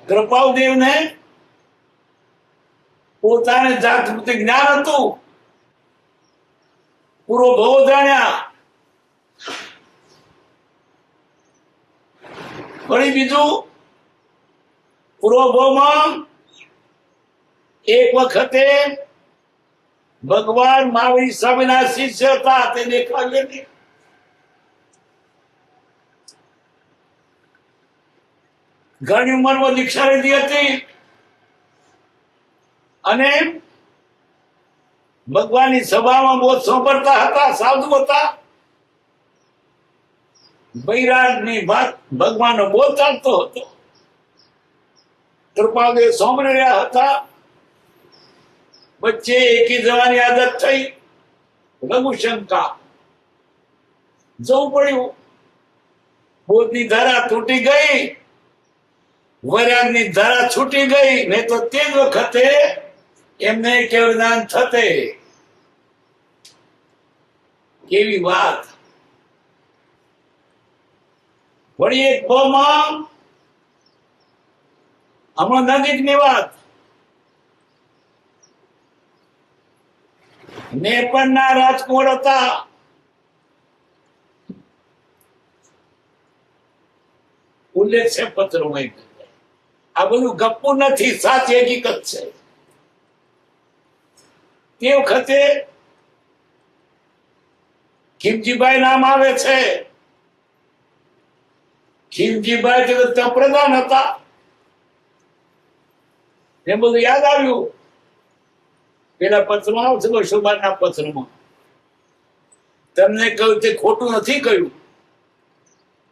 કૃપાલદેવ ને પોતાને જાત પ્રત્યે જ્ઞાન હતું, પૂરો ભવ જાણ્યા. વળી બીજું, પૂર્વ ભવમાં એક વખતે ભગવાન મહાવીર સ્વામીના શિષ્ય હતા, તે દેખાડ્યો નથી. ઘણી ઉંમરમાં દીક્ષા લીધી હતી અને ભગવાનની સભામાં બહુ સાંભળતા હતા, સાધુ હતા. બૈરાગની વાત ભગવાનનો બહુ ચાલતો હતો. કૃપાલદેવ સાંભળી રહ્યા હતા. વચ્ચે એકી જવાની આદત થઈ. લઘુશંકા જવું પડ્યું. બોધની ધારા તૂટી ગઈ, વૈરાગની ધારા છૂટી ગઈ. નહીં તો તે જ વખતે એમને કેવું જ્ઞાન થતે. કેવી વાત. વળી એક ભાવમાં હમણાં નજીકની વાત, નેપાળના રાજકુમાર હતા. ઉલ્લેખ છે પત્રોમાં. આ બધું ગપ્પુ નથી, સાચી હકીકત છે. તે વખતે ખીમજીભાઈ નામ આવે છે. ખીમજીભાઈ જગત પ્રધાન હતા. એ બધું યાદ આવ્યું. પેલા પત્રમાં આવશે શોભાના પત્રમાં તમને કહ્યું તે ખોટું નથી કહ્યું.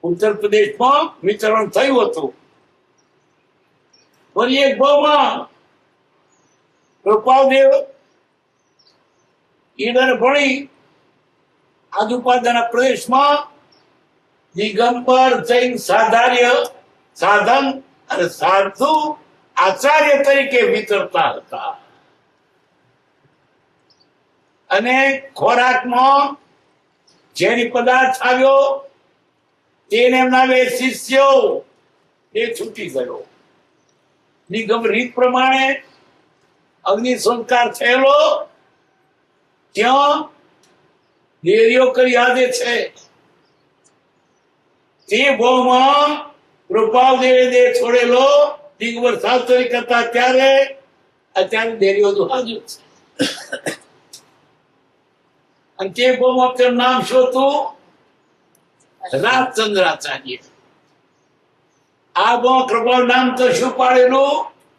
ઉત્તર પ્રદેશમાં વિતરણ થયું હતું. વળી એક ભાવમાં કૃપાલદેવ ઈડર ભણી આજુબાજુના પ્રદેશમાં દિગંબર જૈન સાધન અને સાધુ આચાર્ય તરીકે વિતરતા હતા. અને ખોરાકમાં ઝેરી પદાર્થ આવ્યો, તેને એમના બે શિષ્યો એ છૂટી ગયો. નિગમ રીત પ્રમાણે અગ્નિ સંસ્કાર થયેલો. ત્યાં દેરીઓ કરી યાદે છે. તે ભાવમાં કૃપાલદેવે દેહ છોડેલો. દિગંબર શાસ્ત્રી કરતા ત્યારે અત્યારે દેરીઓ હાજર છે. અને તે ભાવમાં તેનું નામ શું હતું? રાજચંદ્રાચાર્ય. આ ભાવ કૃપાલ નામ તો શું પાડેલું?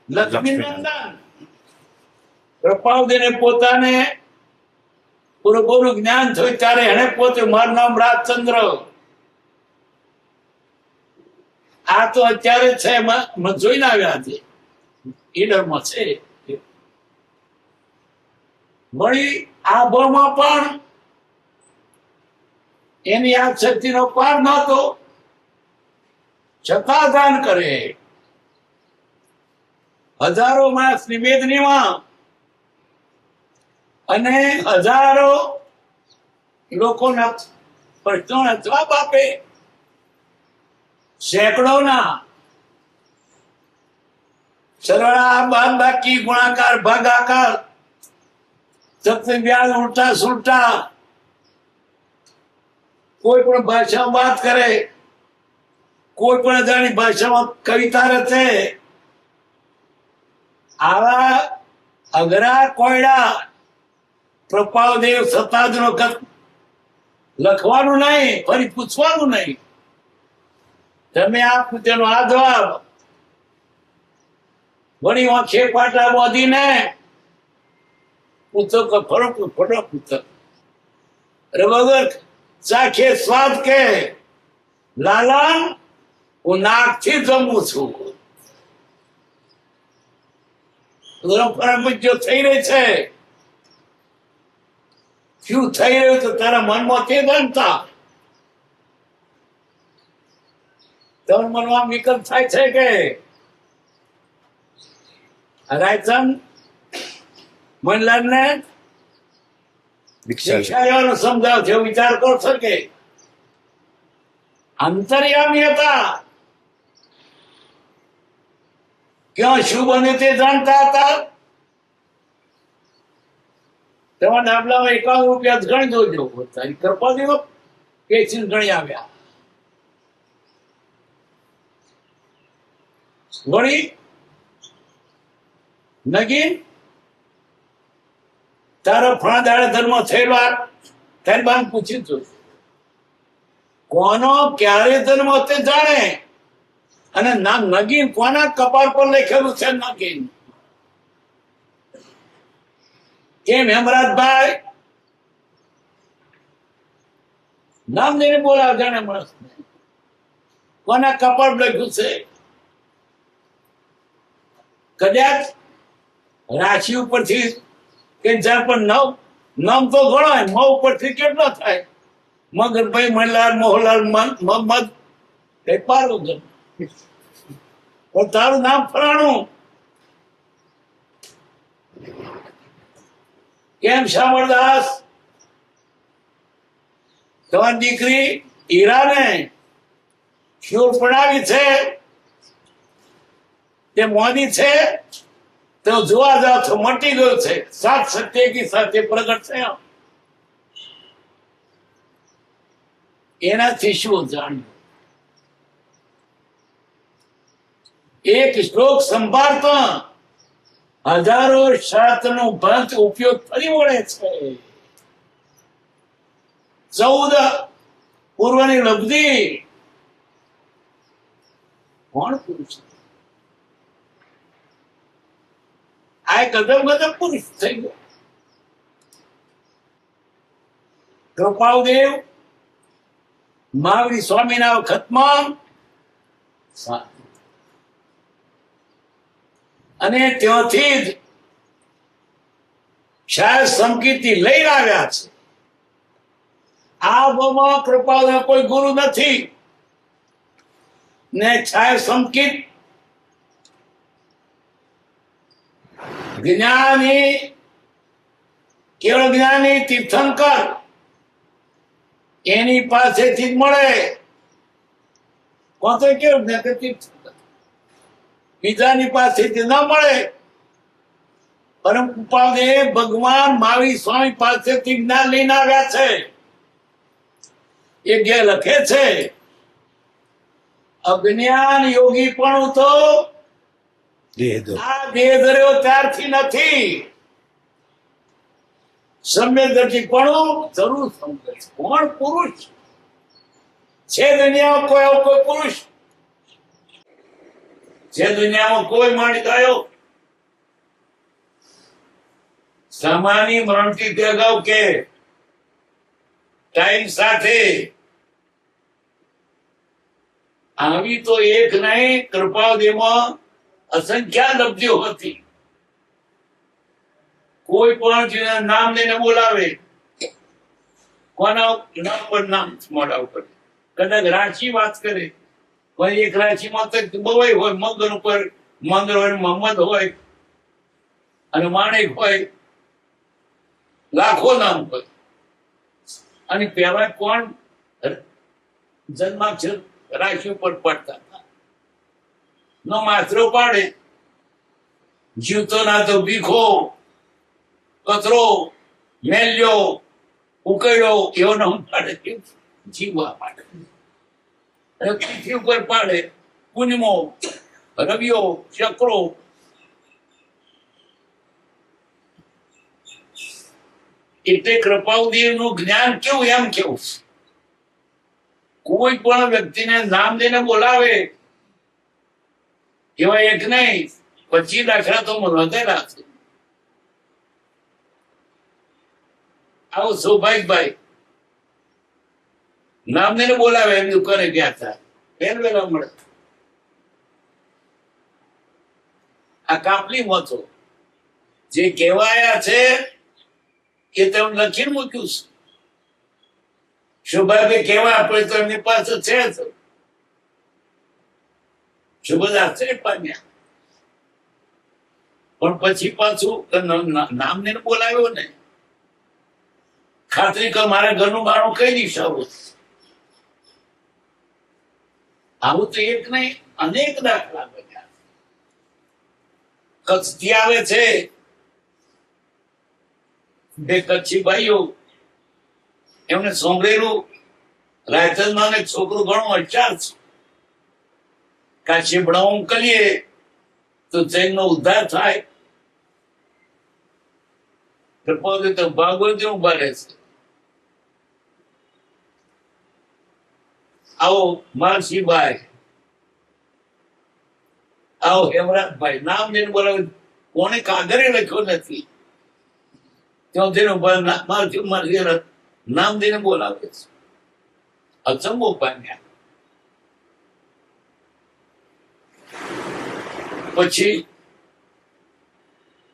લક્ષ્મીનંદન. કૃપાલદેવને પોતાને પૂરું જ્ઞાન થયું ત્યારે એને પોતે મારું નામ રાજચંદ્ર. આ તો અત્યારે છે, જોઈને આવ્યા છે, ઈડરમાં છે. વળી આ ભાવમાં પણ એની આ શક્તિનો પાર નહોતો, છતાં દાન કરે. હજારો માણસ નિવેદનીમાં અને હજારો લોકોના પ્રશ્નોના જવાબ આપે. સેંકડોના સરળા બાદબાકી ગુણાકાર ભાગાકાર ચક્ર વ્યાજ ઉલટા સુલટા કોઈ પણ ભાષામાં વાત કરે, કોઈ પણ અજાણી ભાષામાં કવિતા રચે. આવા અઘરા કોયડા કૃપાલદેવ સતાજનો લખવાનું નહીં, ફરી પૂછવાનું નહીં. તમે આ પૂછેનો આ જવાબ. વળી આંખે પાટા બાંધીને પૂછો કે ફરક પૂછો. અરે વગર ચાખે સ્વાદ કે લાલન હું નાકથી જમું છું. જો થઈ રહી છે, શું થઈ રહ્યું તો તારા મનમાં તે બનતા તમારા મનમાં વિકલ્પ થાય છે કે રાયચંદ મનલાલને દીક્ષા સમજાવ છે. વિચાર કરો છો કે અંતર્યામી હતા. ક્યાં શું બને તે જાણતા હતા. તમારા ડાબલામાં 51 રૂપિયા જ ગણી જોજો. તારી કૃપાદેવ કેસીન ગણી આવ્યા. વળી નગીન તારો ફણા દાડે ધર્મ થયેલો તારી બાન પૂછ્યું તું કોનો ક્યારે ધર્મ તે જાણે. અને નામ નગીન કોના કપાળ પર લખેલું છે નગીન. કેમ હેમરાજભાઈ નામ લઈને બોલાવ જાણે માણસ કોના કપાળ લખ્યું છે. કદાચ રાશિ ઉપરથી કે જ્યાં પણ નામ તો ગણાય મ ઉપરથી કેટલો થાય. મગનભાઈ મણલાલ મોહનલાલ મોહમ્મદ કઈ પારું છે પણ તારું નામ ફલાણું. કેમ શામળદાસ તમારી દીકરી હીરાને શૂર પડાવી છે તે મોદી છે તો જોવા જાવ છો મટી ગયું છે. સાત સત્ય કી સાથે પ્રગટ છે. એનાથી શું જાણ્યું. એક શ્લોક સંભાળતા હજારો શાસ્ત્રનો ભંત ઉપયોગ ફરી વળે છે. 14 પૂર્વની લબ્ધિ કોણ પુરુષ આ કદમ પુરુષ થઈ ગયો. કૃપાલદેવ મહાવીર સ્વામીના વખતમાં અને ત્યાંથી જ શાયદ સંકીર્તિ લઈને આવ્યા છે. આ કૃપાલદેવ કોઈ ગુરુ નથી ને છાય સંકિત જ્ઞાની કેવળ જ્ઞાની તીર્થંકર એની પાસેથી જ મળે. કોણ તો કેવું તીર્થંકર બીજાની પાસેથી ન મળે. પરમ કૃપાલદેવ ભગવાન મહાવીર સ્વામી પાસેથી જ્ઞાન લઈને આવ્યા છે. એ જે લખે છે અજ્ઞાન યોગી પણ તો આ દેહ ધર્યો ત્યારથી નથી. સમ્યક દ્રષ્ટિ પણ જરૂર સમજે છે. કોણ પુરુષ છે દુનિયામાં? કોઈ પુરુષ છે દુનિયામાં? કોઈ માણી ગયો સામાન્ય મરણથી અગાઉ કે ટાઈમ સાથે આવી તો એક નહીં કૃપાદેવમાં અસંખ્ય લબ્ધિઓ હતી. કોઈ પણ નામ લઈને બોલાવે કોના નામ પર નામ મોઢા ઉપર. કદાચ રાશિ વાત કરે કોઈ એક રાશિમાં તો બવાઈ હોય મગન ઉપર મંગળ હોય મોહમ્મદ હોય અને માણેક હોય લાખો નામ હોય. અને પેલા કોણ જન્માક્ષર રાશિ ઉપર પડતા હતા. નો માથરો પાડે જીવતો ના તો ભીખો કચરો મેલ્યો ઉકેડ્યો એવો નામ પાડે જીવવા માટે. પૃથ્વી ઉપર પાડે પૂનમો રવિયો ચક્રો. એટલે કૃપાલદેવ નું જ્ઞાન કેવું એમ કેવું કોઈ પણ વ્યક્તિને નામ દઈને બોલાવે એવા એક નહીં 25 દાખલા તો વધેલા છે. આવો સૌભાગ્યભાઈ નામ દઈને બોલાવે એમ દુકાને ગયા હતા વેલા મળે. આ કાપલી મતો જે કહેવાયા છે એ તમે લખીને મૂક્યું છે. શુભાભાઈ કેવા આપે તો એમની પાસે છે જ. શુભદાસ પામ્યા પણ પછી પાછું નામ ને બોલાવ્યો ને ખાતરી કર મારા ઘરનું બાણું કઈ દિશાવું. આવું તો એક નહીં અનેક દાખલા બન્યા. કચ્છથી આવે છે બે કચ્છી ભાઈઓ, એમને સાંભળેલું રાયચંદમાં એક છોકરો ઘણો હોશિયાર છે, કાશી ભણાવું કરીએ તો જૈનનો ઉદ્ધાર થાય. ભાગવતી ઉભા રહે છે. આવો માનસીભાઈ, આવો હેમરાજભાઈ, નામ જેને બોલાવે, કોને કાગરે લખ્યો નથી, ત્યાં જેને નામ દઈને બોલાવે છે. અચંબો પામ્યા. પછી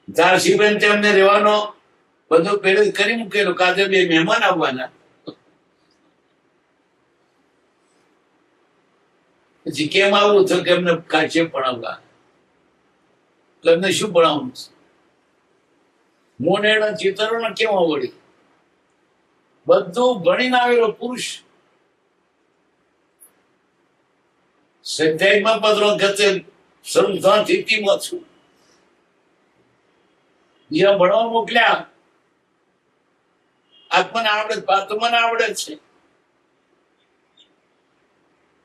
ઝારસીબેન તેમને રહેવાનો બધું પેલું કરી મૂકેલું, કાજે બે મહેમાન આવવાના. પછી કેમ આવું થયું કે એમને કાચે ભણાવવા, એમને શું ભણાવવાનું છે? મોનેડા ચિત્રો કેમ આવડી? બધું ભણીને આવેલો પુરુષ. સત્યાવીમાં પત્રો ગતે સ્થિતિમાં છું, જ્યાં ભણવા મોકલ્યા. આત્માને આવડે, પાત્માને આવડે છે.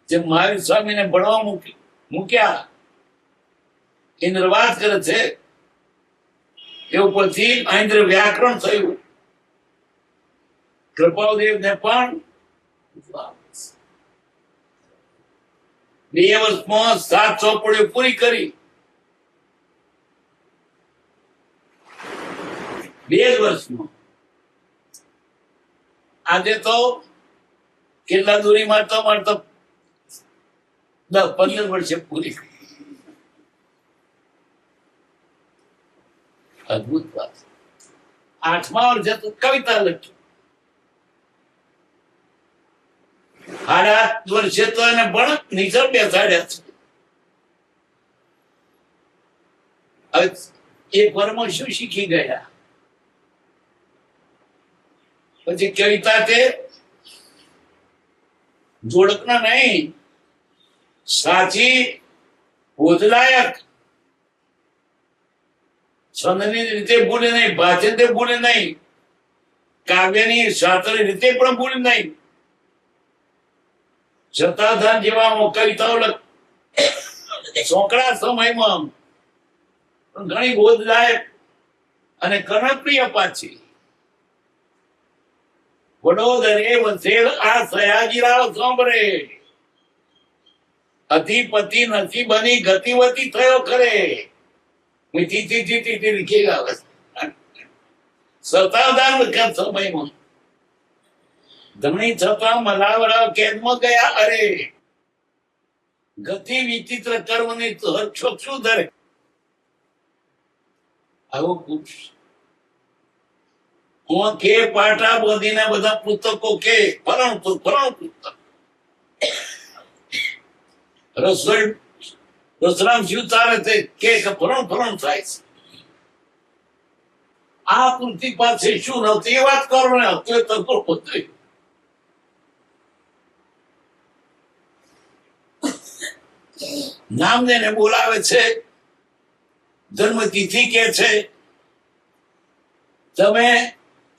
જે મહાવીર સ્વામીને ભણવા મૂક્યા, ઇન્દ્ર વાત કરે છે, એ ઉપરથી ઇન્દ્ર વ્યાકરણ થયું. કૃપાદેવ ને પણ 2 વર્ષમાં 7 ચોપડીઓ પૂરી કરી. 2 વર્ષમાં. આજે તો કેટલા દૂરી મારતો 10-15 વર્ષે પૂરી કરી. અદભુત વાત. 8મા વર્ષે તો કવિતા લખી. 8.5 વર્ષે તો એને ભણ નીચે બેસાડ્યા છે. હવે એક વર્ષમાં શું શીખી ગયા? પછી કવિતા તે જોડકના નહીં, સાચી બોધલાયક, છંદની રીતે ભૂલે નહીં, ભાષાને ભૂલે નહીં, કાવ્યની શાસ્ત્રની રીતે પણ ભૂલે નહીં. જતાધાન જેવા કવિતાઓ ચોકડા સમયમાં ઘણી બોધલાયક અને કર્ણપ્રિય પાછી. વડોદરે વસેલ આ સયાજીરાવ સાંભળે, અધિપતિ નથી બની ગતિવતી થયો ખરે. સતાધાન સમયમાં ધણી છતાં મલાવરા કેદમાં ગયા. અરે ગતિ વિચિત્ર કર્મની શું ધરે? આવો પુરુષ કે પાટા બાંધીને બધા પુસ્તકો કે ફરણ પુસ્તક રસોઈ રસરામ શિવ ચાલે છે કે ફરણ થાય છે. આ પૃથ્વી પાસે શું નથી એ વાત કરો ને. અત્યારે તંત્ર પોતે નામ ને બોલાવે છે, જન્મ તિથિ કે છે, તમે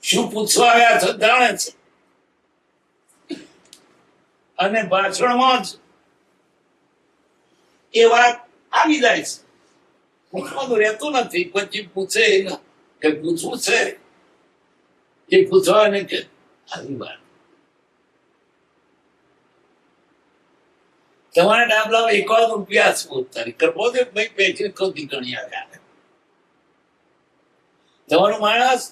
શું પૂછવા આવ્યા છો જાણે છે. અને ભાષણમાં જ એ વાત આવી જાય છે. પૂછવાનું રહેતું નથી. પછી પૂછે કે પૂછવું છે એ પૂછવા કે આવી વાત. તમારા ડાબલા 1 રૂપિયા સ્પોતારી કરપોદે ભાઈ પૈકી કોથી ગણી આવ્યા. તમારો માણસ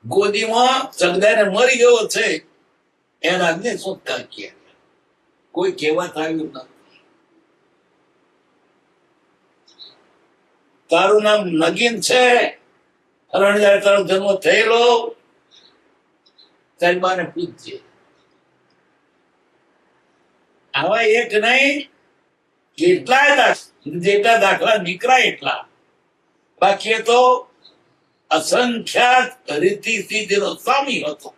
ગોદીમાં સગદાને મરી ગયો છે, એના ને શોધતા ગયા, કોઈ કહેવા આવ્યું નથી. તારું નામ નગીન છે, હરણજાર તારો જન્મ થયેલો, તારી બાને પૂછજે. આવા એક નહીં, જેટલા દાખલા નીકળાય એટલા. બાકી તો અસંખ્યાત રીતિ સિદ્ધિનો સ્વામી હતો.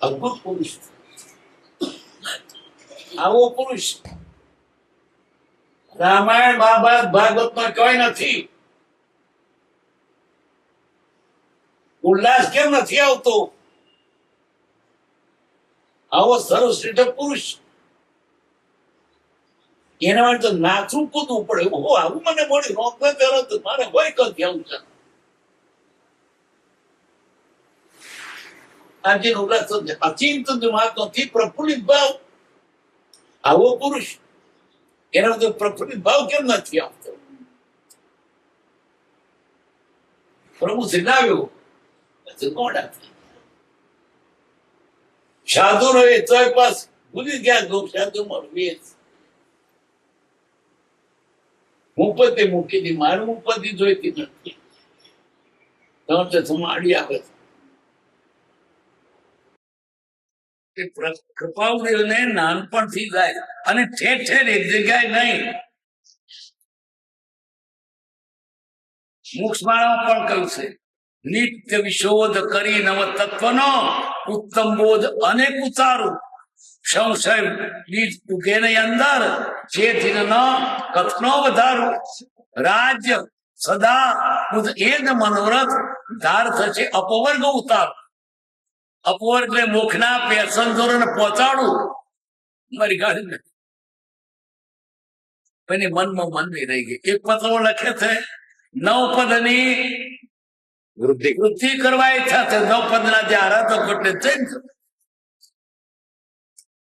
અદભુત પુરુષ. આવો પુરુષ. રામાયણ મહાભારત ભાગવતમાં કઈ નથી. ઉલ્લાસ કેમ નથી આવતો? આવો સર્વશ્રેષ્ઠ પુરુષ, એના માટે તો નાચવું કૂદવું પડે. ઓહો, આવું મને મળ્યું, નોંધે તરત મારે હોય કદી આવું છે. આજે ઉલ્લાસ અચિંત નથી, પ્રફુલ્લિત ભાવ. આવો પુરુષ, એના તો પ્રફુલ્લિત ભાવ કેમ નથી આવતો? પ્રભુ સિદ્ધાવ્યો મોડા સાધુ રહે તો પાસ ભૂલી ગયા. ગૌ સાધુ મળવી મુપતિ મૂકી દી, મારું મુપતિ જોઈતી નથી. તમે માડી આવે છે. કૃપાળુને નાનપણથી જાય અને ઠેર ઠેર એક જગ્યાએ નહીં. મોક્ષમાળામાં પણ કહ્યું છે, નિત્ય વિશોધ કરી નવ તત્વનો ઉત્તમ બોધ અનેક ઉતારું. સંશય બીજ ઉગે નહીં અંદર, જેથી ન કથનો વધારું. રાજ્ય સદા બુધ એ જ મનોરથ ધાર થશે અપવર્ગ ઉતાર. અપવર્ગ એટલે મોક્ષના પેસેન્જરોને પહોંચાડું. મારી ગાડી એની મનમાં મન નહીં રહી ગઈ. એક પત્ર લખે છે, 9 પદની વૃદ્ધિ કરવા ઈચ્છા છે. 9 પદના જે આરાધકો એટલે જૈન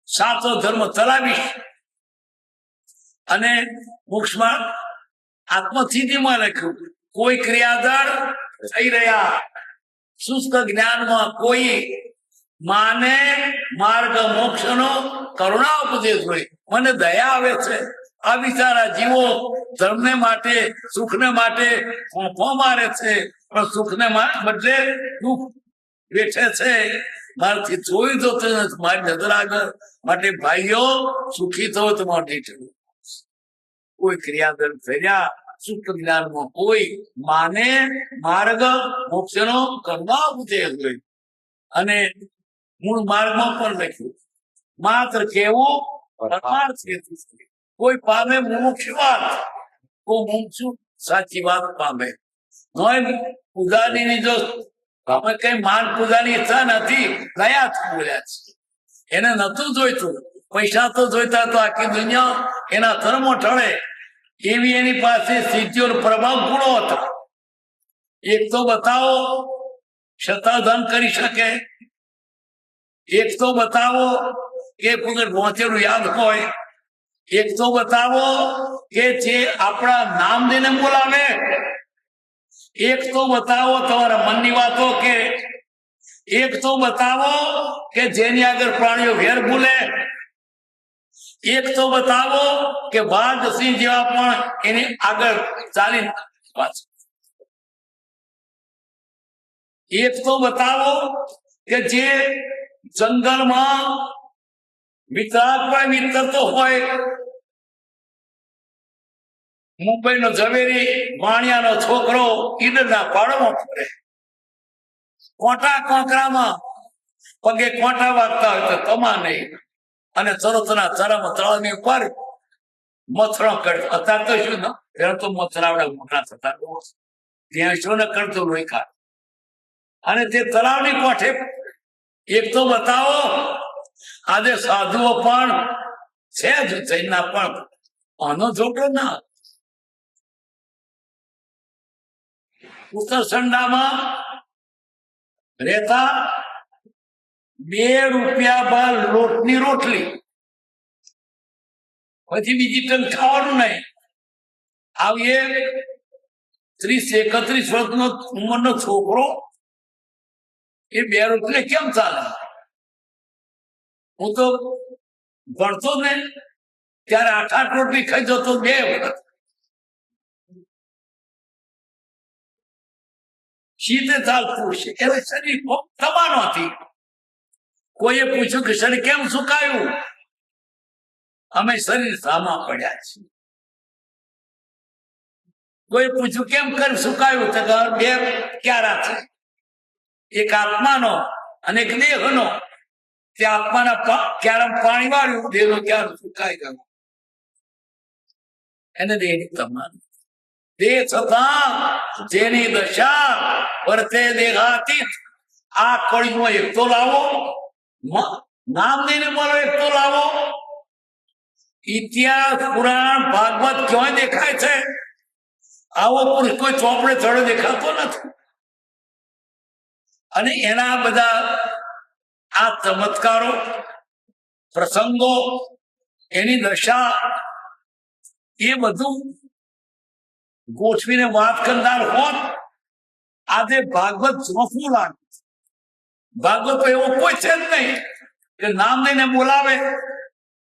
સાચો ધર્મ ચલાવીશ અને મોક્ષમાં આત્મસ્થિતિમાં લખ્યું. કોઈ ક્રિયાદળ થઈ રહ્યા, શુષ્ક જ્ઞાનમાં કોઈ માને માર્ગ મોક્ષનો કરુણા ઉપદેશ હોય. મને દયા આવે છે. આ બિચારા જીવો ધર્મને માટે, સુખને માટે ફોફો મારે છે, પણ સુખને બદલે દુઃખ વેઠે છે. મારાથી જોઈ તો મારી નજર આગળ. માટે ભાઈઓ, સુખી થવો તો માટે કોઈ ક્રિયાદળ ફેર્યા, સુખ જ્ઞાનમાં કોઈ માને માર્ગ મોક્ષનો કરુણા ઉપદેશ હોય. અને મૂળ માર્ગમાં પણ લખ્યું, માત્ર કેવું પરમાર્થ હેતુ છે. કોઈ પામે મોક્ષ વાત, કોઈ મોક્ષ સાચી વાત પામે. પૂજાની જો અમે કઈ માન પૂજાની ઈચ્છા નથી, કયા બોલ્યા છે. એને નતું જોઈતું, પૈસા તો જોઈતા તો આખી દુનિયા એના ધર્મો ઠળે એવી એની પાસે સિદ્ધિઓ પ્રભાવ ગુણો હતો. એક તો બતાવો શતાધન કરી શકે, એક તો બતાવો કે પહોંચેલું યાદ હોય, એક તો બતાવો કે જે આપણા નામ દઈને બોલાવે, એક તો બતાવો તમારા મનની વાતો કે, એક તો બતાવો કે જેની આગળ પ્રાણીઓ વેર ભૂલે, એક તો બતાવો કે વાઘ સિંહ જેવા પણ એની આગળ ચાલી પાછળ, એક તો બતાવો કે જે જંગલમાં વિતરતો હોય. મુંબઈનો ઝવેરી વાણિયાનો છોકરો ઈડરના પાડોમાં ફરે, કોટા કોંકરામાં પગે કોટા વાગતા હોય તો તમા નહીં, અને તરતના ચરમ તળની ઉપર મથરો કરતો. અત્યારે તો શું ત્યારે તો મથરાવડા મોટા થતા, ત્યાં શું ને કરતો લોહી ખા. અને તે તળાવની કોઠે એક તો બતાવો. આજે સાધુઓ પણ છે જ, જૈનના પણ આનો જોટો ના. ઉત્તરસંડામાં રહેતા 2 રૂપિયા પર લોટની રોટલી, પછી બીજી ટન ખાવાનું નહીં. આવીએ 30-31 વર્ષનો ઉંમરનો છોકરો એ 2 રોટલી કેમ ચાલે? હું તો ભણતો ને ત્યારે 8 રોટલી ખાઈ જતો 2 વખત. શીતે ચાલતું છે. એને શરીર તમારો હતી. કોઈએ પૂછ્યું કે શરીર કેમ સુકાયું? અમે શરીર સામા પડ્યા છીએ. કોઈ પૂછ્યું કેમ કરી સુકાયું? તો 2 ક્યારા છે, એક આત્માનો અને એક દેહનો. તે આત્માના ક્યારે પાણી વાળ્યું, દેહનો ક્યારે સુકાઈ ગયો. એને દેહની તમાન દેહ છતાં જેની દશા વર્તે દેહાતીત. આ કળીમાં એક તો લાવો, નામ દઈને બોલો, એક તો લાવો. ઇતિહાસ, પુરાણ, ભાગવત ક્યાંય દેખાય છે? આવો પુરુષ કોઈ ચોપડે ચડે દેખાતો નથી. અને એના બધા આ ચમત્કારો, પ્રસંગો, એની દશા, એ બધું ગોઠવીને વાત કરનાર હોત, આજે ભાગવત જોખું લાગે. ભાગવત તો એવો કોઈ છે જ નહીં કે નામ લઈને બોલાવે.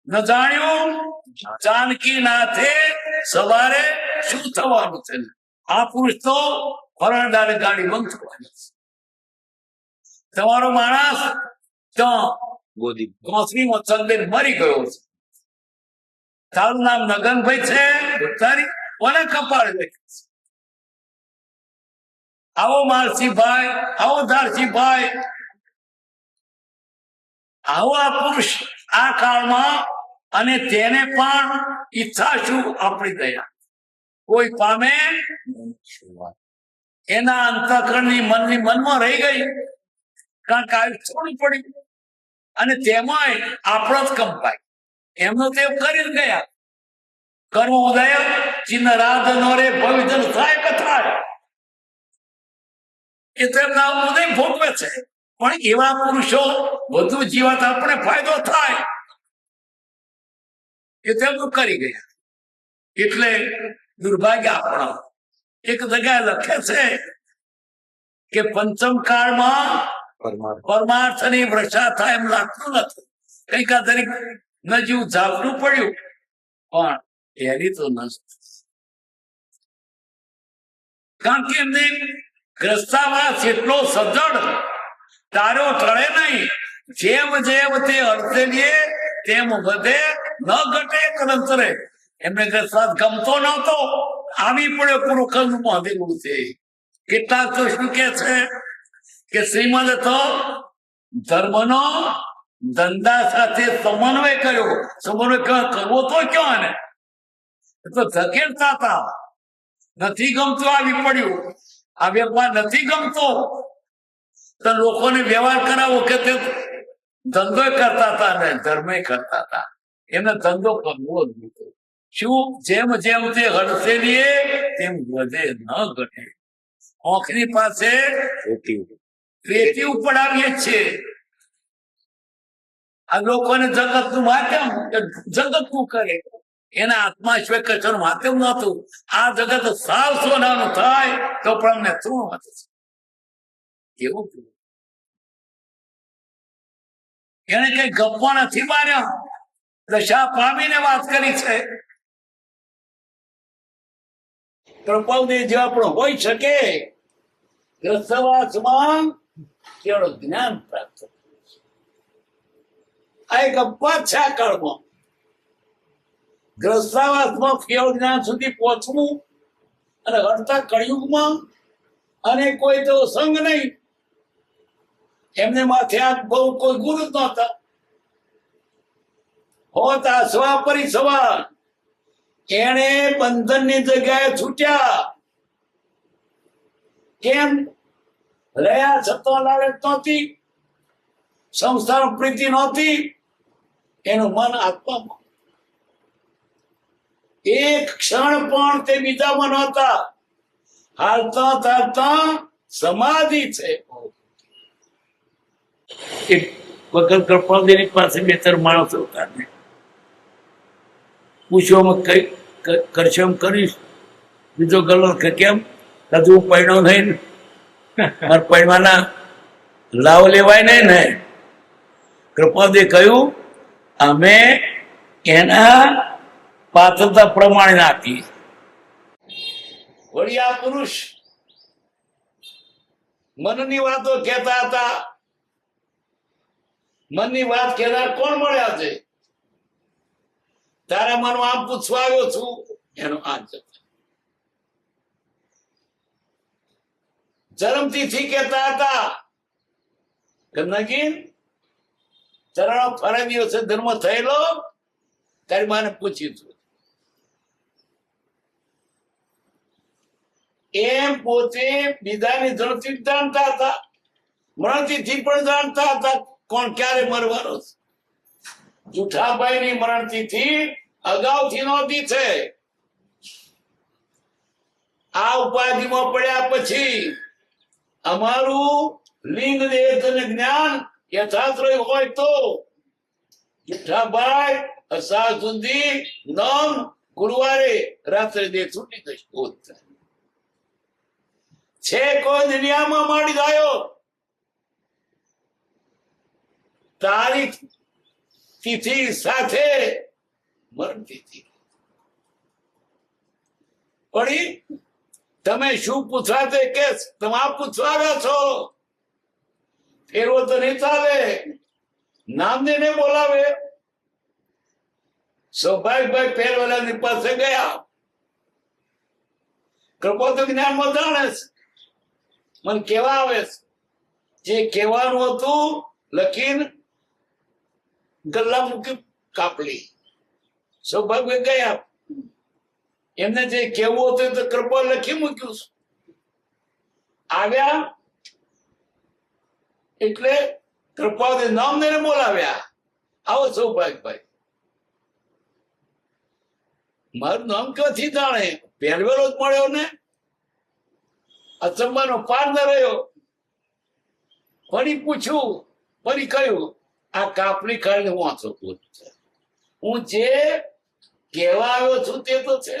ન જાણ્યું જાનકી નાથે સવારે શું થવાનું છે. આ પુરુષ તો ફરણદારે ગાડી બંધ થવાની છે. તમારો માણસ ત્યાં કોસરીમાં ચંદેન મરી ગયો છે. તારું નામ નગનભાઈ છે, તારી કોને કપાળ લખી છે? આવો માલસીભાઈ, આવો ધારસીભાઈ, આવો આ પુરુષ આ કાળમાં. અને તેને પણ ઈચ્છા શું? આપણી દયા કોઈ પામે. એના અંતઃકરણની મનની મનમાં રહી ગઈ, કારણ કે આવી છોડવું પડ્યું. અને તેમાંય આપણો જ કંપાય. એમનો તે કરી જ ગયા. કર્મ ઉદય ચિહ્ન રાધ નો રે ભવિધન થાય કે થાય, એ તો એમના ઉદય ભોગવે છે. પણ એવા પુરુષો વધુ જીવત આપણે ફાયદો થાય, એ તેમનું કરી ગયા. એટલે દુર્ભાગ્ય આપણા. એક જગ્યાએ લખે છે કે પંચમ કાળમાં પરમાર્થની વર્ષા થાય એમ લાગતું નથી. કઈક આ દરેક નજીવ જાગવું પડ્યું, પણ એની તો નથી. કારણ કે એમને ગ્રસ્તાવાસ એટલો સજ્જડ તારો ટળે નહીં. જેમ જેમ તે અર્થે લે તેમ વધે, ન ઘટે કરંતરે. એમને ગ્રસ્તાવાસ ગમતો નહોતો, આવી પડ્યો પૂરું ખંડ બાંધેલું છે. કેટલાક તો શું કે છે કે શ્રીમદ તો ધર્મનો ધંધા સાથે સમન્વય કર્યો. સમન્વય કરવો તો ક્યાં? ને તો ધકેલતા હતા. નથી ગમતું આવી પડ્યું. આ વેપાર નથી ગમતો તો લોકોને વ્યવહાર કરાવો કે તે ધંધો કરતા હતા ને ધર્મ કરતા હતા. એમને ધંધો કરવો જ નહોતો. શું? જેમ જેમ તે હડસે લે તેમ વધે, ન ઘટે. આંખની પાસે રેતી ઉપડાવીએ છીએ. આ લોકોને જગત નું માધ્યમ, જગત નું કરે. એના આત્મા સિવાય કશું માધ્યમ નતું. આ જગત સાવ સોનાનું થાય તો પણ અમને શું હતું? એવું એને કઈ ગપ્પો નથી માર્યા, દશા પામીને વાત કરી છે. કૃપાલદેવ જેવા પણ હોઈ શકે. ગ્રસ્તવાસમાં કેવળ જ્ઞાન પ્રાપ્ત. આ એક અપવાદ છે આ કાળમાં. ગ્રસ્તાવાસમાં કેવળ જ્ઞાન સુધી પહોંચવું અને હડતા કળિયુગમાં, અને કોઈ તો સંગ નહીં. એમને માથે આ બહુ કોઈ ગુરુ જ નહોતા. હોત આ સ્વા પરિસવાર. એને બંધનની જગ્યાએ છૂટ્યા. કેમ? રહ્યા છતાં લાલચ નહોતી, સંસાર પ્રીતિ નહોતી. એનું મન આત્મામાં. એક ક્ષણ પણ તે બીજામાં નહોતા. હાલતા ચાલતા સમાધિ છે. એક વખત કૃપાલદેવની પાસે બે ત્રણ માણસો હતા. પૂછવામાં કઈ કરશો એમ કરીશ. બીજો ગલો કે કેમ? હજુ પૈણો નહીં ને, મારે પૈણવાના લાવ લેવાય નહીં ને. કૃપાલદેવે કહ્યું અમે એના પાત્રતા પ્રમાણે આપી. વળી આ પુરુષ મનની વાતો કહેતા હતા. મનની વાત કહેનાર કોણ મળ્યા છે? તારા મનમાં આમ પૂછવા આવ્યો છું, એનો આ જન્મથી કહેતા હતા કે નગીન તરણ ફરે દિવસે ધર્મ થયેલો તારી માને પૂછ્યું એમ પોતે બીજાની ધરતી જાણતા હતા, મરણતિથિ પણ જાણતા હતા કોણ ક્યારે મરવાનો છે. જુઠાભાઈ ની મરણતિથિ અગાઉથી નહોતી છે. આ ઉપાધિમાં પડ્યા પછી અમારું લિંગ દેહ અને જ્ઞાન યથાર્થ હોય તો જુઠાભાઈ અસાર સુધી નોમ ગુરુવારે રાત્રે દેહ છૂટી જશે. છે કોઈ દુનિયામાં મળી ગયો તારીખ તિથિ સાથે મરણ તિથિ પડી. તમે શું પૂછવા તે કે તમે પૂછવા આવ્યા છો? ફેરવો તો નહીં ચાલે. નામ ને બોલાવે. સૌભાગ્યભાઈ ફેરવાલાની પાસે ગયા. કૃપા તો જ્ઞાનમાં જાણે છે, મને કેવા આવે છે જે કહેવાનું હતું લખીને ગલ્લા મૂકી કાપલી. સૌભાગ્ય ગયા, એમને જે કેવું હતું તો કૃપા લખી મૂક્યું. આવ્યા એટલે કૃપા નામ ને બોલાવ્યા. આવો સૌભાગ્યભાઈ, મારું નામ ક્યાંથી જાણે? પહેરવેલો જ મળ્યો ને, અચંબાનો પાર ન રહ્યો. ફરી પૂછ્યું, ફરી કહ્યું આ કાપલી કાઢીને વાંચો. હું જે કહેવા આવ્યો છું તે તો છે,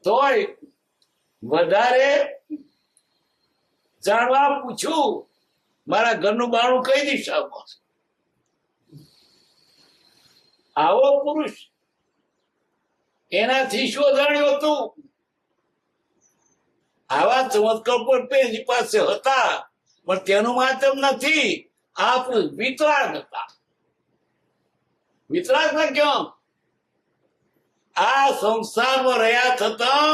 તોય વધારે જાણવા પૂછ્યું. મારા ઘરનું બાણું કઈ દિશામાં છે? આવો પુરુષ એનાથી શું જાણ્યું હતું? આવા ચમત્કાર પર પેજી પાસે હતા, પણ તેનું માધ્યમ નથી. આ વિતરાગ હતા. વિતરાગ ના કેમ? આ સંસારમાં રહ્યા થતા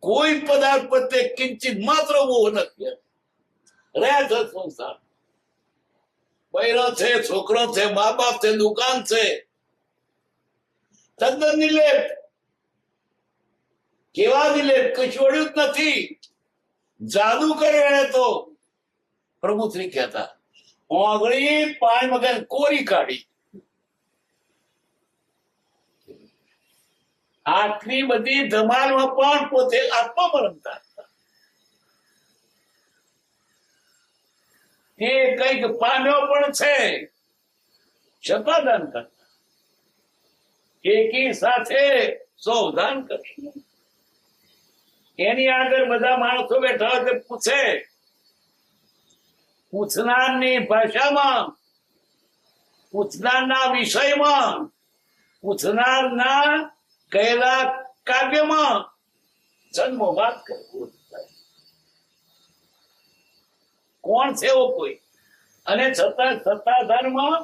કોઈ પદાર્થ પ્રત્યે કિંચિત માત્ર મોહ નથી. રહ્યા છે સંસાર, બૈરો છે, છોકરો છે, મા બાપ છે, દુકાન છે, તદ્દન નિર્લેપ. કેવા નિર્લેપ? કશું વળ્યું જ નથી. જાદુ કરે એને તો પ્રભુ શ્રી કહેતા ઓગળી પાણી મગન કોરી કાઢી. આટલી બધી ધમાલમાં પણ પોતે આત્મા રમતા હતા. તે કઈક પામ્યો પણ છે, શતાદાન કરતા. એકી સાથે સૌદાન કરી. એની આગળ બધા માણસો બેઠા હોય તે પૂછે. પૂછનારની ભાષામાં, પૂછનારના વિષયમાં, પૂછનારના કહેલા કાવ્યમાં જન્મ વાત કરવું. કોણ છે એવો કોઈ? અને છતાં સત્તાધારમાં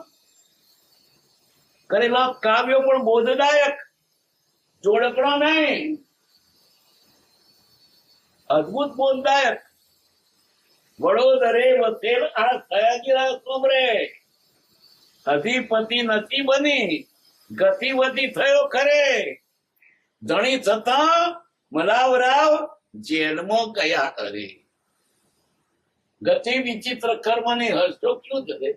કરેલા કાવ્યો પણ બોધદાયક, જોડકણો નહીં, અદભુત બોધદાયક. વડોદરે વસેલ આ સયાજીરાવ સોમરે અધિપતિ નથી બની, ગતિવતી થયો ખરે. ધણી છતાં મલાવરાવ જેલમાં ગયા કરે. ગતિ વિચિત્ર કર્મની હર્ષો ક્યું ધરે.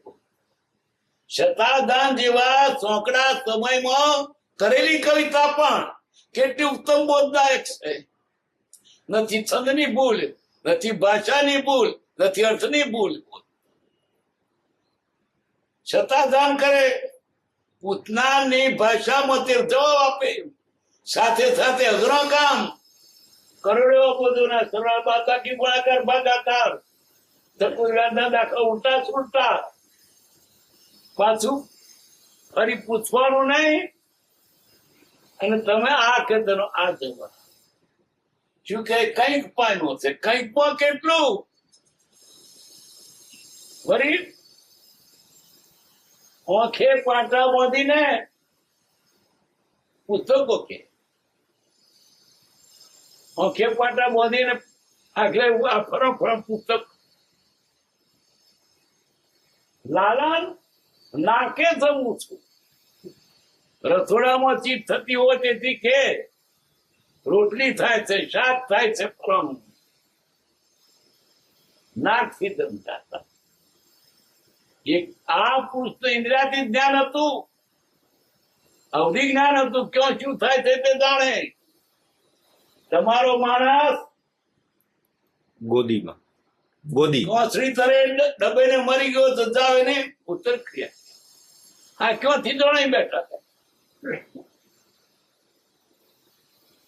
શતાધાન જેવા સોંકડા સમયમાં કરેલી કવિતા પણ કેટલી ઉત્તમ બોધદાયક છે. નથી છંદની ભૂલ, નથી ભાષાની ભૂલ, નથી અર્થની ભૂલ. શતાધાન કરે, પૂતનાની ભાષામાં તે જવાબ આપે. સાથે સાથે અઘરા કામ કરોડો બધુના સરળ બાકાકી ગુણાકાર ભાગાકાર ચતુર્વ્યાજના દાખલા ઉલટા સુલટા. પાછું ફરી પૂછવાનું નહીં. અને તમે આ ખેતરનો આ જવાબ શું કે કઈક પામ્યો છે, કઈક માં કેટલું. વળી ઓખે પાટા બાંધીને પુસ્તકો કે ઓખે પાટા બાંધીને આગળ ફરમ ફરમ પુસ્તક. લાલન નાકે જમું છું. રસોડામાં ચીજ થતી હોય તેથી કે રોટલી થાય છે, શાક થાય છે, ફળાણું નાકથી જમતા હતા. એક આ પુરુષ ઇન્દ્રિયાથી જ્ઞાન હતું, અવધિ જ્ઞાન હતું. ક્યાં શું થાય છે તે જાણે. તમારો માણસ ગોદીમાં ગોદી કોસરી તરે ડબે ને મરી ગયો તો જાવે ને ઉત્તર ક્રિયા. આ ક્યાંથી જણાઈ બેઠા હતા.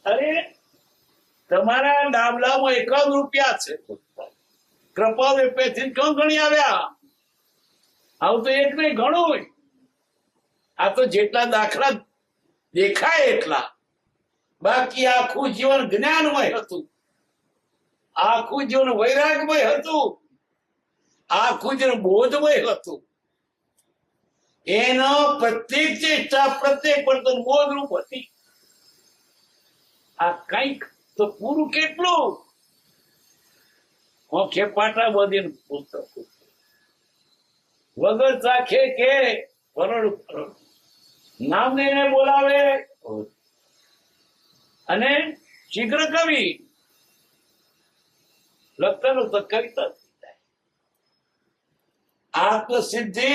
અરે તમારા ડાબલામાં 1 રૂપિયા છે, કૃપા પેથી ક્યાં ગણી આવ્યા? આવું તો એક નહીં ઘણું હોય. આ તો જેટલા દાખલા દેખાય એટલા, બાકી આખું જીવન જ્ઞાનમય હતું, આખું જીવન વૈરાગમય હતું, આખું જીવન બોધમય હતું. એનો પ્રત્યેક ચેષ્ટા પ્રત્યેક વર્તન બોધરૂપ હતી. આ કઈક તો પૂરું કેટલું ઓખે પાટા બધીને પુસ્તક વગર ચાખે કે પરોળ નામ લઈને બોલાવે અને શીઘ્ર કવિ લખતાનું તો કવિતા આત્મસિદ્ધિ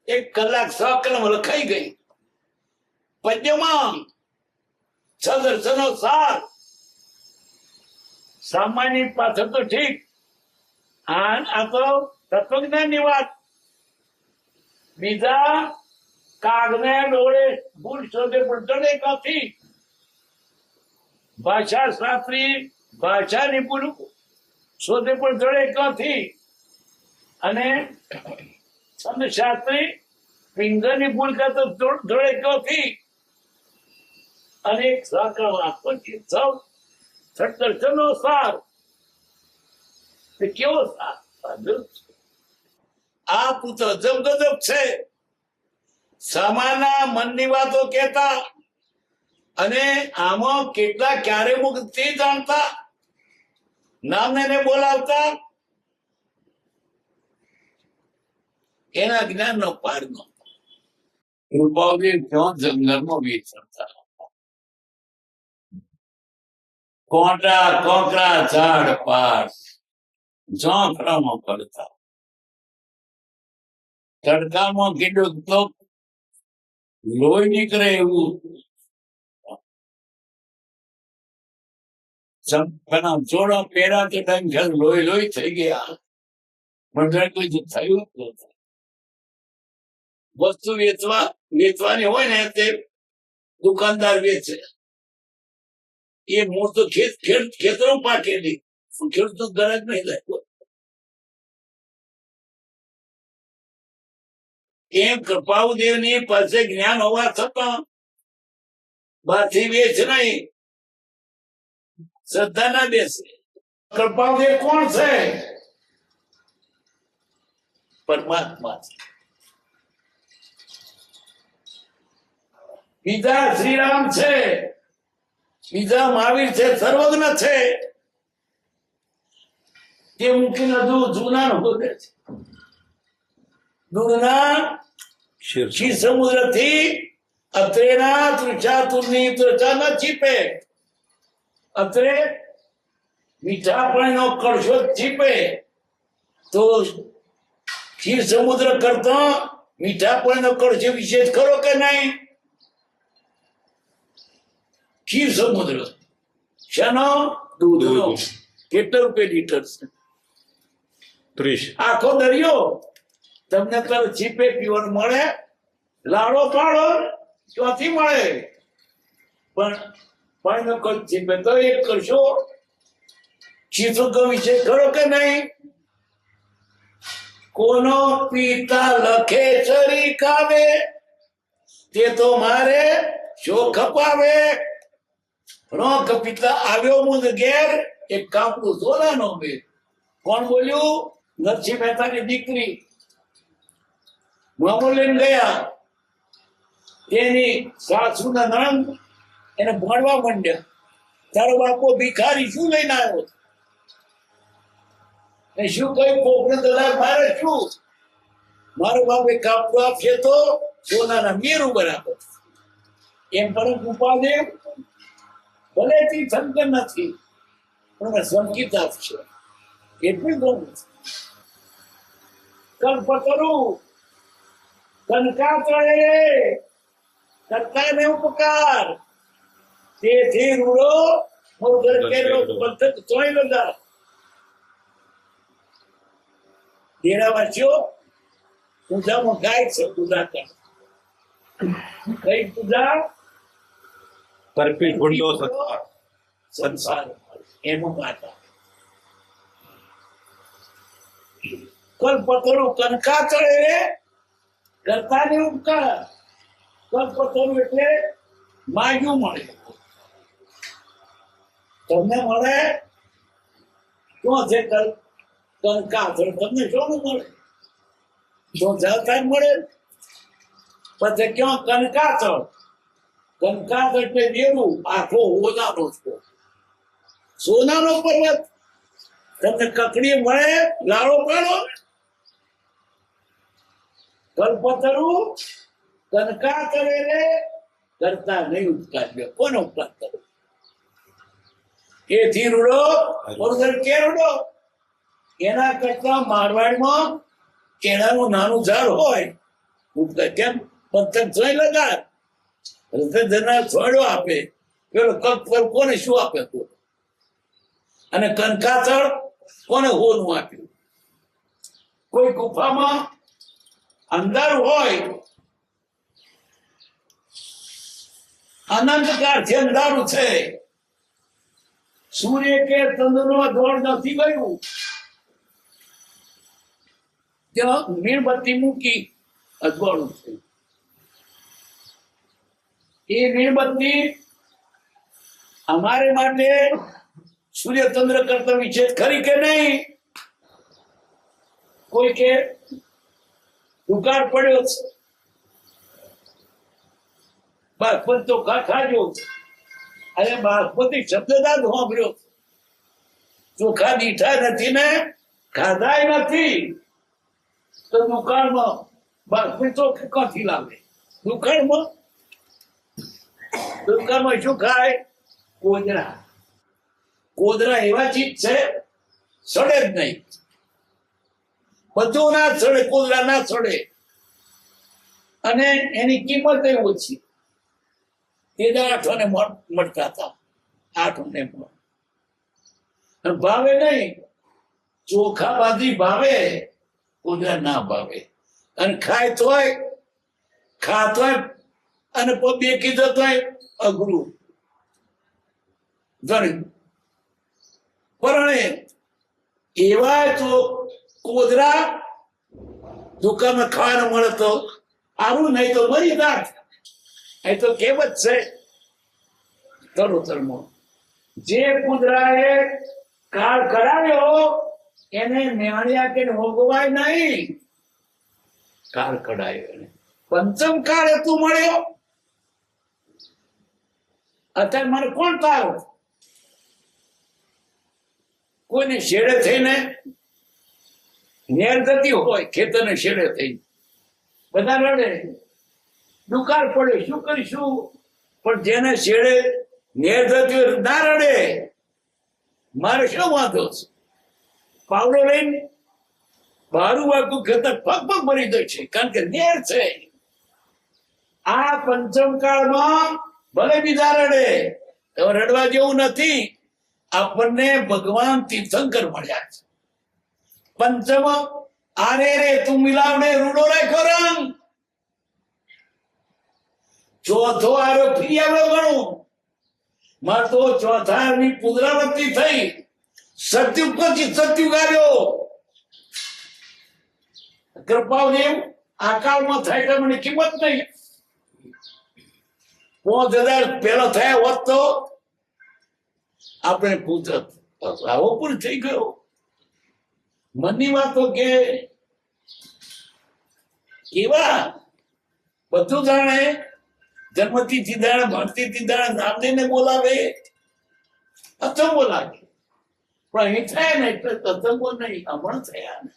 1 કલાક 100 કલમ લખાઈ ગઈ. પદ્યમાં સદર્શનો સાર. સામાન્ય પાછળ તો ઠીક, આ તો તત્વજ્ઞાન ની વાત. બીજા કાગને ડોળે ભૂલ શોધે પણ ચડે કાથી. ભાષા શાસ્ત્રી ભાષાની ભૂલ શોધે પણ ચડે કાથી. અને છંદ શાસ્ત્રી પિંગરની ભૂલ કરતો ચડે કાથી. અનેક સાકળ વાતો છે. સૌ સત્તરનો સાર. કેવો સાર? આ પુત્ર જબગજબ છે. સમાના મનની વાતો કહેતા અને આમાં કેટલા ક્યારે મુક્ત તે જાણતા, નામને બોલાવતા. એના જ્ઞાન નો પાર નો. કૃપાવતી ક્યાં જંગલમાં વિચરતા. કોટા કોકરા ઝાડ પાસ ઝોંખરામાં પડતા. તડકામાં કીધું તો લોહી નીકળે એવું જોડો પહેરા તે ટાઈમ લોહી લોહી થઈ ગયા. પણ કોઈ થયું જ નતું. વસ્તુ વેચવાની હોય ને તે દુકાનદાર વેચે. એ મૂળ તો ખેતરો પાકેલી, ખેડૂત ગરજ નહીં લાગ્યો. એમ કૃપાળુદેવ ની પાસે જ્ઞાન હોવા છતાં બહારથી વેચ નહીં, શ્રદ્ધા ના બેસે. કૃપાળુદેવ કોણ છે? પરમાત્મા છે. બીજા શ્રીરામ છે, બીજા મહાવીર છે, સર્વજ્ઞ છે. તે મૂકીને જૂના હોદે છે. દૂરના ક્ષીર સમુદ્ર થી અત્રેના તૃષાતુરની ત્વચા ન છીપે. અત્રે મીઠા પાણીનો કળશો છીપે તો ક્ષીર સમુદ્ર કરતા મીઠા પાણીનો કળશો વિશેષ કરો કે નહીં? ક્ષીર સમુદ્ર શાનો? દૂધનો. કેટલા રૂપિયા લીટર છે? 30. આખો દરિયો તમને તો છીપે પીવાનું મળે. લાડો પાડો ક્યાંથી મળે? પણ પાણીનો કળ છીપે તો એક કરશો ક્ષીર વિશે ખરો કે નહીં? કોનો પિતા લખે ચરી કાવે તે તો મારે શોખ અપાવે. રોક પિતા આવ્યો મુદ ઘેર એક કાપડું સોનાનો બે. કોણ બોલ્યું? નરસિંહ મહેતાની દીકરી મામો લઈને ગયા. તેની સાસુના નણંદ એને ભણવા માંડ્યા. તારો બાપો ભિખારી શું લઈને આવ્યો? શું કહ્યું? કોકને દલાલ મારે શું? મારો બાપ એક કાપડું આપશે તો સોનાના મેરું બરાબર. એમ પરમ કૃપાદેવ ભલે તીર્થંકર નથી પણ સંકિત આપશે એટલું ગણું. કલ્પતરુ કનકાતળે કરતા ને ઉપકાર તેથી રૂડો મોર કેરો પંથક તોય લગા. ડેરાવાસીઓ પૂજામાં ગાય છે પૂજા કર. કઈ પૂજા? કરપી ઢૂંઢો સત્તા. સંસાર એનું માતા. કલ્પતરુ કનકાતળે કરતા ને ઉપકાર. કલ્પતરુ એટલે માગ્યું મળે. તમને મળે શું છે? કંકાતળ તમને શું મળે? શું જલતા મળે? પછી ક્યાં કંકાતળ? કંકાતળ એટલે મેરું આખો હોનાનો છે. સોનાનો પર્વત તમને કકડી મળે લાડો પાડો. કલ્પતરુ કનકાતળે રે કરતા નહીં ઉપકાર. કોનો ઉપકાર કરો? એથી રૂડો ઓરદર કેરડો. એના કરતા મારવાડમાં કેળાનું નાનું ઝાડ હોય ઉપકાર કેમ પથ્થર જોઈ લગા જનાર છોડો આપે. પેલો કપ પર કોને શું આપે? અને કનકાતળ કોને હોનું આપ્યું? કોઈ ગુફામાં અંદર હોય અનંતકાળથી અંધારું છે, સૂર્ય કે ચંદ્રનો દોડ નથી ગયું, ત્યાં મીણબત્તી મૂકી અજવાળું છે. એ મીણબત્તી અમારે માટે સૂર્ય ચંદ્ર કરતા વિશેષ ખરી કે નહીં? કોઈ કે દુકાળ પડ્યો છે, બાસમતી તો ખાજો. અરે બાસમતી શબ્દદાદ સાંભળ્યો, ચોખા મીઠા નથી ને ખાધાય નથી તો દુકાળમાં બાસમતી તો ક્યાંથી લાવે? દુકાળમાં શું ખાય? કોદરા. કોદરા એવા ચીજ છે સડે જ નહીં. બધું ના સડે, કોદરા ના સડે, અને એની કિંમત ઓછી. એ 8 આને મળતા હતા, 8 આને ભાવે નહીં. ચોખા બાજરી ભાવે, કોદરા ના ભાવે. અને ખાય તોય ખાતોય અને બે કીધો તોય અઘરું ગણ્યું. પરણે એવા તો કોદરા દુકાનમાં ખાવાનું મળે તો આવું, નહીં તો મરી જાત. એ તો કહેવત છે તરોતરમાં. જે કુદરાએ કાળ કરાવ્યો એને મેળ્યા કે ભોગવાય નહીં. કાળ કઢાયો એને પંચમ કાળ તું મળ્યો. અત્યારે મને કોણ તારો? કોઈને શેડે થઈને નેર જતી હોય, ખેતરને શેડે થઈ બધા રડે, દુકાળ પડે, શું કરીશું? પણ જેને શેડે નેર જતી હોય ના રડે. મારે શું વાંધો છે? પાવડો લઈને ભાડું વાગતું ખેતર પગ પગ ભરી દે છે, કારણ કે નેર છે. આ પંચમ કાળમાં ભલે બીજા રડે, હવે રડવા જેવું નથી. આપણને ભગવાન તીર્થંકર મળ્યા છે. પંચમ આરે રે તું મિલાવને રૂડો રાખ્યો રંગ. ચોથો આરો ફરી આવ્યો ગણું. માર તો ચોથા ની પુનરાવૃત્તિ થઈ. સત્યુગ પછી સત્યુગ આવ્યો. કૃપાદેવ આકાળમાં થાય તો મને કિંમત નહીં. 5000 પેલો થયા હોત તો આપણે પૂછત આવો પૂરું થઈ ગયો. મનની વાતો કે કેવા બધું જાણે. જન્મથી સીધા ભણતી સીધા નામ લઈને બોલાવે, અચંબો લાગે. પણ અહીં થાય ને એટલે અચંબો નહીં, હમણાં થયા ને.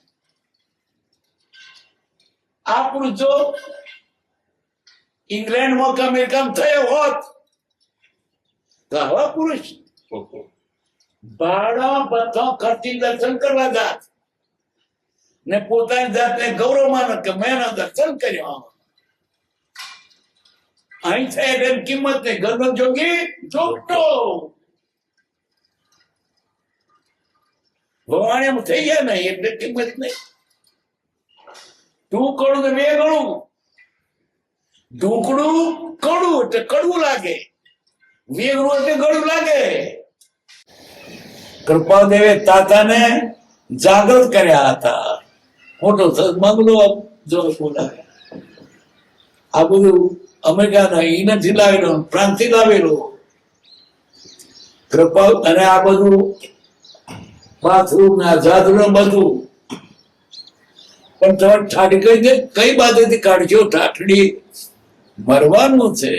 આપણું જો ઇંગ્લેન્ડમાં કે અમેરિકામાં થયો હોત તો આવા પુરુષ ભાડા બધો ખર્ચી દર્શન કરવા જાત ને પોતાની જાતને ગૌરવ માનો કે મેં એના દર્શન કર્યો. અહીં થાય એટલે કિંમત નહીં. ઘરનો જોગી જોગતો ભગવાન એમ થઈ ગયા નહીં એટલે કિંમત નહીં. તું કડું તો બે ગણું, ઢોકળું કડું એટલે કડવું લાગે, વેગળું એટલે ગળું લાગે. કૃપાદેવે તાતાને જાગૃત કર્યા હતા. મોટો બંગલો જો બોલાવે. આ બધું અમેરિકાના ઈ નથી લાવેલો, ફ્રાન્સથી લાવેલો. કૃપા અને આ બધું બાથરૂમ ના જાદુ બધું. પણ તમે ઠાઠી કઈ બાજુથી કાઢજો? ઠાઠડી મરવાનું છે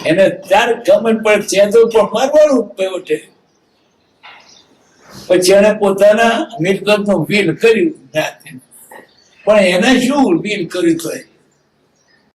એને ત્યારે ખબર પડે છે તો પણ મરવાનું પેલો છે. પછી એને પોતાના મિલકત નું બિલ કર્યું, પણ એને શું બિલ કર્યું તો